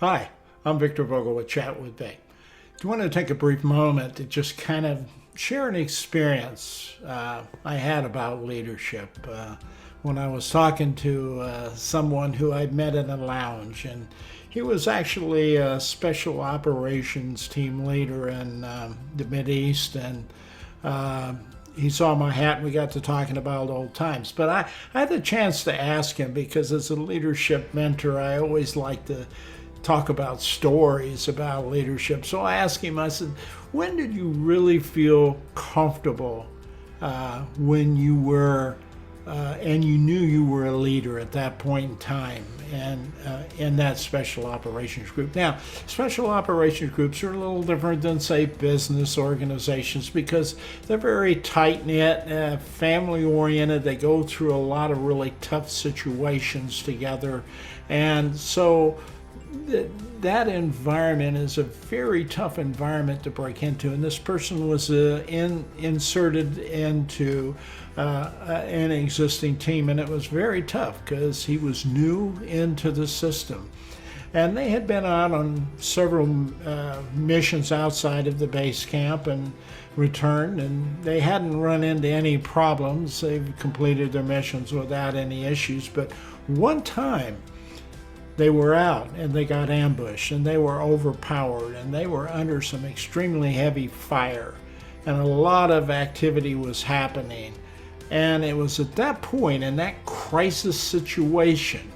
Hi, I'm Victor Vogel with Chat with Vic. Do you want to take a brief moment to just kind of share an experience I had about leadership when I was talking to someone who I'd met in a lounge, and he was actually a special operations team leader in the Mideast, and he saw my hat and we got to talking about old times. But I had the chance to ask him because as a leadership mentor, I always like to talk about stories about leadership. So I asked him, I said, when did you really feel comfortable when you were, and you knew you were a leader at that point in time and in that special operations group? Now, special operations groups are a little different than, say, business organizations because they're very tight-knit, family-oriented. They go through a lot of really tough situations together. And so that environment is a very tough environment to break into, and this person was inserted into an existing team, and it was very tough because he was new into the system. And they had been out on several missions outside of the base camp and returned, and they hadn't run into any problems. They've completed their missions without any issues, but one time they were out and they got ambushed and they were overpowered and they were under some extremely heavy fire and a lot of activity was happening. And it was at that point in that crisis situation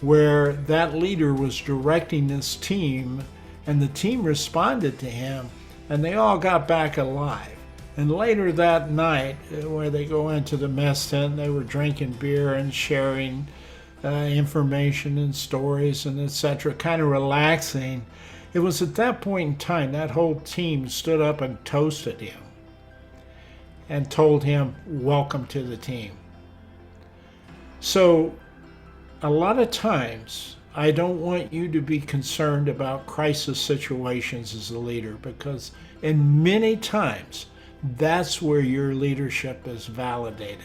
where that leader was directing this team and the team responded to him and they all got back alive. And later that night, where they go into the mess tent, they were drinking beer and sharing information and stories and etc., kind of relaxing. It was at that point in time that whole team stood up and toasted him and told him, welcome to the team. So a lot of times I don't want you to be concerned about crisis situations as a leader, because in many times that's where your leadership is validated.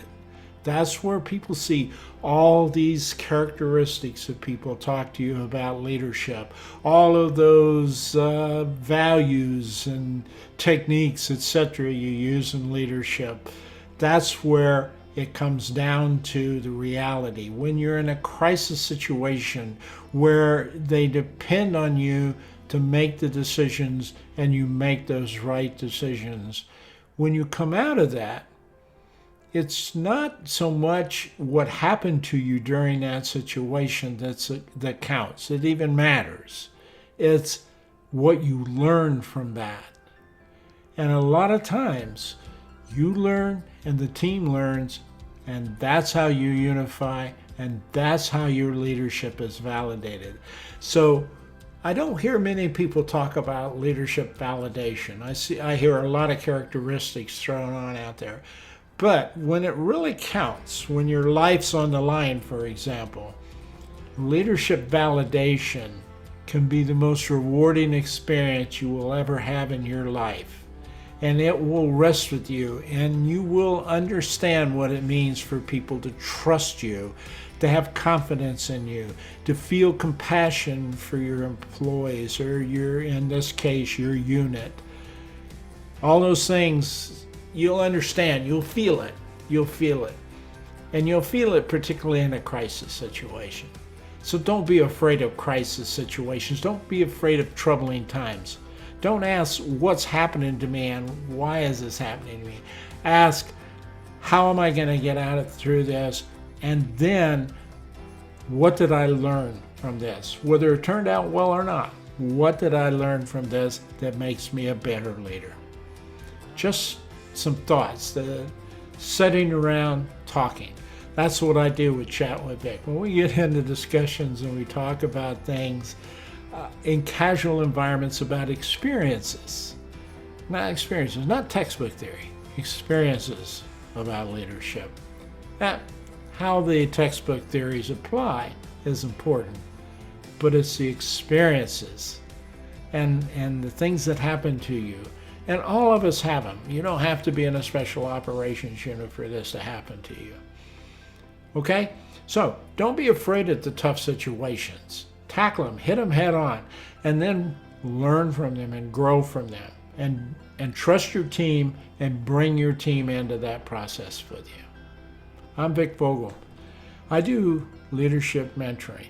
That's where people see all these characteristics that people talk to you about leadership, all of those values and techniques, etc., you use in leadership. That's where it comes down to the reality. When you're in a crisis situation where they depend on you to make the decisions and you make those right decisions, when you come out of that, it's not so much what happened to you during that situation that counts. It even matters. It's what you learn from that. And a lot of times you learn and the team learns, and that's how you unify, and that's how your leadership is validated. So I don't hear many people talk about leadership validation. I hear a lot of characteristics thrown on out there. But when it really counts, when your life's on the line, for example, leadership validation can be the most rewarding experience you will ever have in your life. And it will rest with you, and you will understand what it means for people to trust you, to have confidence in you, to feel compassion for your employees, or in this case, your unit. All those things you'll understand, you'll feel it. And you'll feel it particularly in a crisis situation. So don't be afraid of crisis situations. Don't be afraid of troubling times. Don't ask what's happening to me and why is this happening to me. Ask, how am I going to get out through this? And then, what did I learn from this? Whether it turned out well or not, what did I learn from this that makes me a better leader? Just some thoughts, sitting around talking. That's what I do with Chat with Vic. When we get into discussions and we talk about things in casual environments about experiences, not textbook theory, experiences about leadership. How the textbook theories apply is important, but it's the experiences and the things that happen to you. And all of us have them. You don't have to be in a special operations unit for this to happen to you. Okay? So don't be afraid of the tough situations. tackle them, hit them head on, and then learn from them and grow from them, and trust your team and bring your team into that process with you. I'm Vic Vogel. I do leadership mentoring,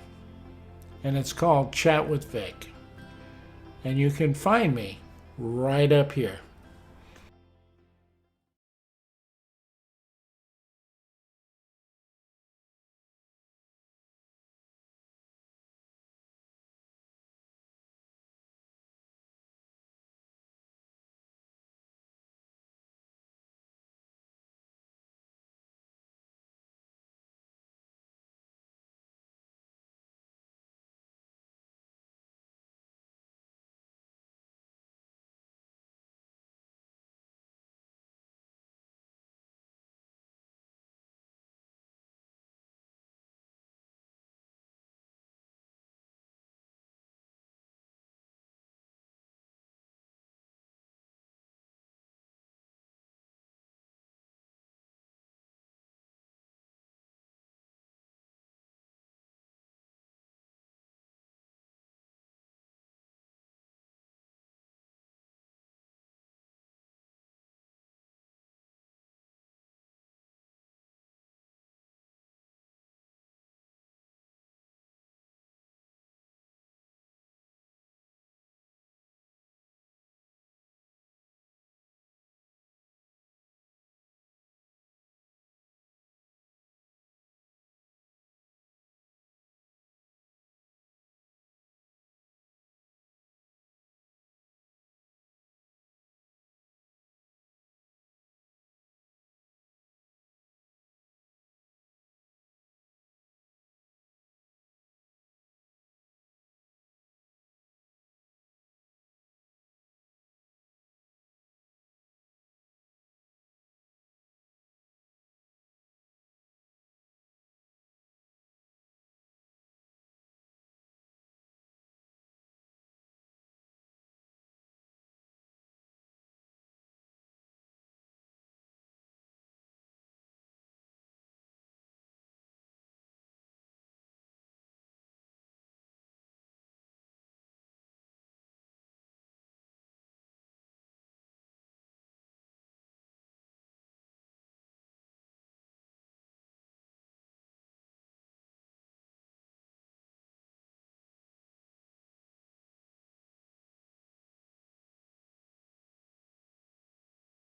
and it's called Chat with Vic. And you can find me right up here.